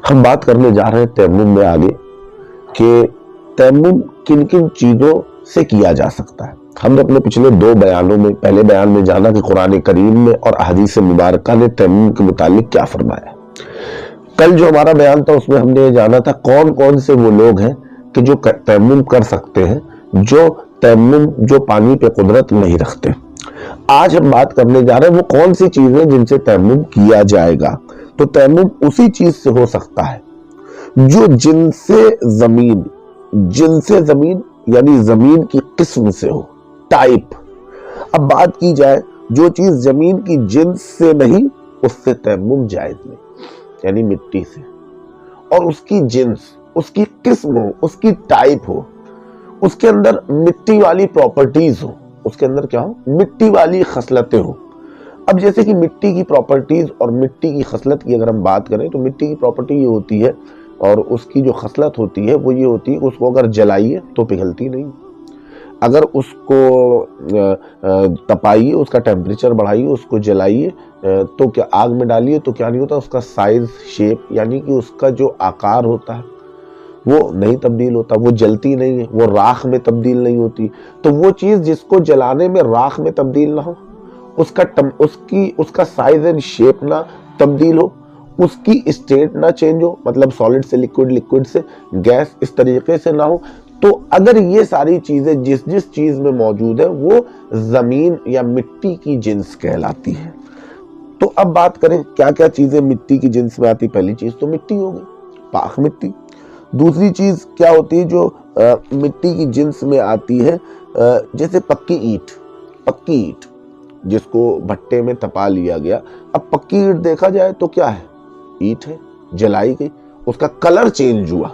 ہم بات کرنے جا رہے ہیں تیمم میں آگے کہ تیمم کن کن چیزوں سے کیا جا سکتا ہے۔ ہم نے اپنے پچھلے دو بیانوں میں، پہلے بیان میں جانا کہ قرآن کریم میں اور احادیث مبارکہ نے تیمم کے متعلق کیا فرمایا۔ کل جو ہمارا بیان تھا اس میں ہم نے یہ جانا تھا کون کون سے وہ لوگ ہیں کہ جو تیمم کر سکتے ہیں، جو پانی پہ قدرت نہیں رکھتے۔ آج ہم بات کرنے جا رہے ہیں وہ کون سی چیزیں جن سے تیمم کیا جائے گا۔ تو تیمم اسی چیز سے ہو سکتا ہے جو جنس زمین یعنی زمین کی قسم سے ہو، ٹائپ۔ اب بات کی جائے جو چیز زمین کی جنس سے نہیں اس سے تیمم جائز نہیں، یعنی مٹی سے، اور اس کی جنس، اس کی قسم ہو، اس کی ٹائپ ہو، اس کے اندر مٹی والی پراپرٹیز ہو، اس کے اندر کیا ہو؟ مٹی والی خصلتیں ہو۔ اب جیسے کہ مٹی کی پراپرٹیز اور مٹی کی خصلت کی اگر ہم بات کریں تو مٹی کی پراپرٹی یہ ہوتی ہے اور اس کی جو خصلت ہوتی ہے وہ یہ ہوتی ہے کہ اس کو اگر جلائیے تو پگھلتی نہیں، اگر اس کو تپائیے، اس کا ٹیمپریچر بڑھائیے، اس کو جلائیے تو کیا آگ میں ڈالیے تو کیا نہیں ہوتا، اس کا سائز، شیپ یعنی کہ اس کا جو آکار ہوتا ہے وہ نہیں تبدیل ہوتا، وہ جلتی نہیں ہے، وہ راکھ میں تبدیل نہیں ہوتی۔ تو وہ چیز جس کو جلانے میں راکھ میں تبدیل نہ ہو، اس کا سائز اینڈ شیپ نہ تبدیل ہو، اس کی اسٹیٹ نہ چینج ہو، مطلب سالڈ سے لیکوڈ، لیکوڈ سے گیس، اس طریقے سے نہ ہو، تو اگر یہ ساری چیزیں جس چیز میں موجود ہے وہ زمین یا مٹی کی جنس کہلاتی ہے۔ تو اب بات کریں کیا کیا چیزیں مٹی کی جنس میں آتی۔ پہلی چیز تو مٹی ہوگی، پاک مٹی۔ دوسری چیز کیا ہوتی ہے جو مٹی کی جنس میں آتی ہے، جیسے پکی اینٹ جس کو بھٹے میں تپا لیا گیا۔ اب پکی اینٹ دیکھا جائے تو کیا ہے؟ اینٹ ہے، جلائی گئی، اس کا کلر چینج ہوا،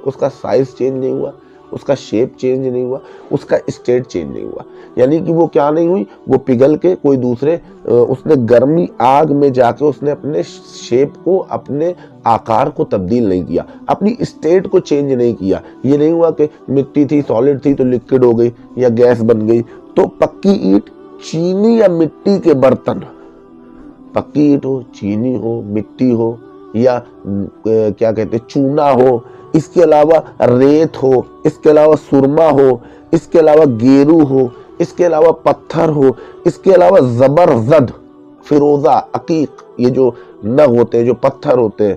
اس کا سائز چینج نہیں ہوا، اس کا شیپ چینج نہیں ہوا، اس کا اسٹیٹ چینج نہیں ہوا، یعنی کہ وہ کیا نہیں ہوئی، وہ پگھل کے کوئی دوسرے، اس نے گرمی آگ میں جا کے اس نے اپنے شیپ کو، اپنے آکار کو تبدیل نہیں کیا، اپنی اسٹیٹ کو چینج نہیں کیا۔ یہ نہیں ہوا کہ مٹی تھی، سالڈ تھی تو لیکوڈ ہو گئی یا گیس بن گئی۔ تو پکی اینٹ، چینی یا مٹی کے برتن، پکی اینٹ ہو، چینی ہو، مٹی ہو، یا کیا کہتے ہیں چونا ہو، اس کے علاوہ ریت ہو، اس کے علاوہ سرما ہو، اس کے علاوہ گیرو ہو، اس کے علاوہ پتھر ہو، اس کے علاوہ زبرزد، فیروزہ، عقیق، یہ جو نگ ہوتے ہیں، جو پتھر ہوتے ہیں،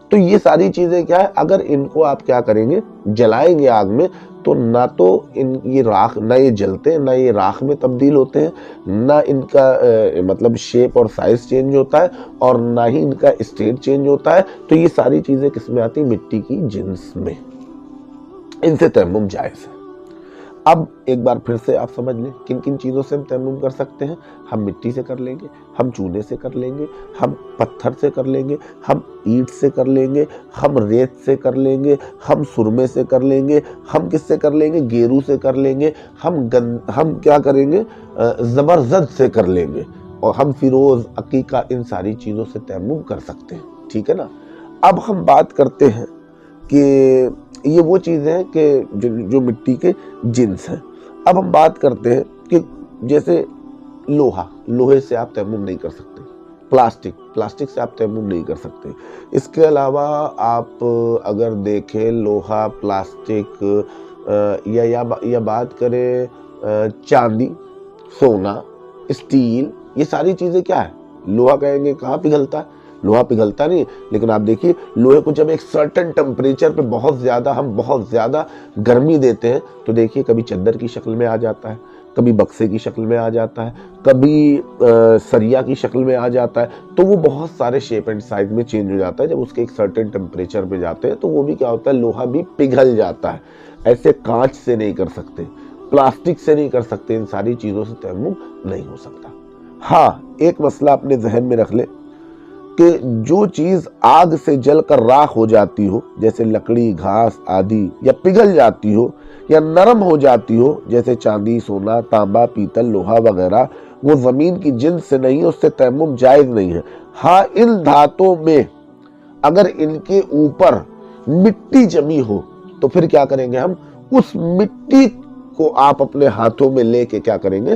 تو یہ ساری چیزیں کیا ہے، اگر ان کو آپ کیا کریں گے، جلائیں گے آگ میں، تو نہ تو نہ یہ جلتے، نہ یہ راکھ میں تبدیل ہوتے ہیں، نہ ان کا مطلب شیپ اور سائز چینج ہوتا ہے، اور نہ ہی ان کا اسٹیٹ چینج ہوتا ہے۔ تو یہ ساری چیزیں کس میں آتی؟ مٹی کی جنس میں۔ ان سے تیمم جائز ہے۔ اب ایک بار پھر سے آپ سمجھ لیں کن کن چیزوں سے ہم تیمم کر سکتے ہیں۔ ہم مٹی سے کر لیں گے، ہم چونے سے کر لیں گے، ہم پتھر سے کر لیں گے، ہم اینٹ سے کر لیں گے، ہم ریت سے کر لیں گے، ہم سرمے سے کر لیں گے، ہم کس سے کر لیں گے؟ گیرو سے کر لیں گے، ہم کیا کریں گے؟ زبرزد سے کر لیں گے، اور ہم فیروز، عقیقہ، ان ساری چیزوں سے تیمم کر سکتے ہیں۔ ٹھیک ہے نا؟ اب ہم بات کرتے ہیں کہ یہ وہ چیزیں ہیں کہ جو مٹی کے جنس ہیں۔ اب ہم بات کرتے ہیں کہ جیسے لوہے سے آپ تیمم نہیں کر سکتے، پلاسٹک سے آپ تیمم نہیں کر سکتے۔ اس کے علاوہ آپ اگر دیکھیں لوہا، پلاسٹک، یا بات کریں چاندی، سونا، اسٹیل، یہ ساری چیزیں کیا ہے؟ لوہا کہیں گے کہاں پگھلتا ہے؟ لوہا پگھلتا نہیں، لیکن آپ دیکھیے لوہے کو جب ایک سرٹن ٹمپریچر پہ بہت زیادہ گرمی دیتے ہیں تو دیکھیے کبھی چادر کی شکل میں آ جاتا ہے، کبھی بکسے کی شکل میں آ جاتا ہے، کبھی سریا کی شکل میں آ جاتا ہے، تو وہ بہت سارے شیپ اینڈ سائز میں چینج ہو جاتا ہے۔ جب اس کے ایک سرٹن ٹمپریچر پہ جاتے ہیں تو وہ بھی کیا ہوتا ہے؟ لوہا بھی پگھل جاتا ہے۔ ایسے کانچ سے نہیں کر سکتے، پلاسٹک سے نہیں کر سکتے، ان ساری چیزوں سے تیمم نہیں ہو سکتا۔ ہاں، ایک مسئلہ اپنے ذہن میں رکھ لیں کہ جو چیز آگ سے جل کر راکھ ہو جاتی ہو، جیسے لکڑی، گھاس آدی، یا پگھل جاتی ہو یا نرم ہو جاتی ہو، جیسے چاندی، سونا، تانبا، پیتل، لوہا وغیرہ، وہ زمین کی جنس سے نہیں، اس سے تیمم جائز نہیں ہے۔ ہاں، ان دھاتوں میں اگر ان کے اوپر مٹی جمی ہو تو پھر کیا کریں گے؟ ہم اس مٹی کو آپ اپنے ہاتھوں میں لے کے کیا کریں گے؟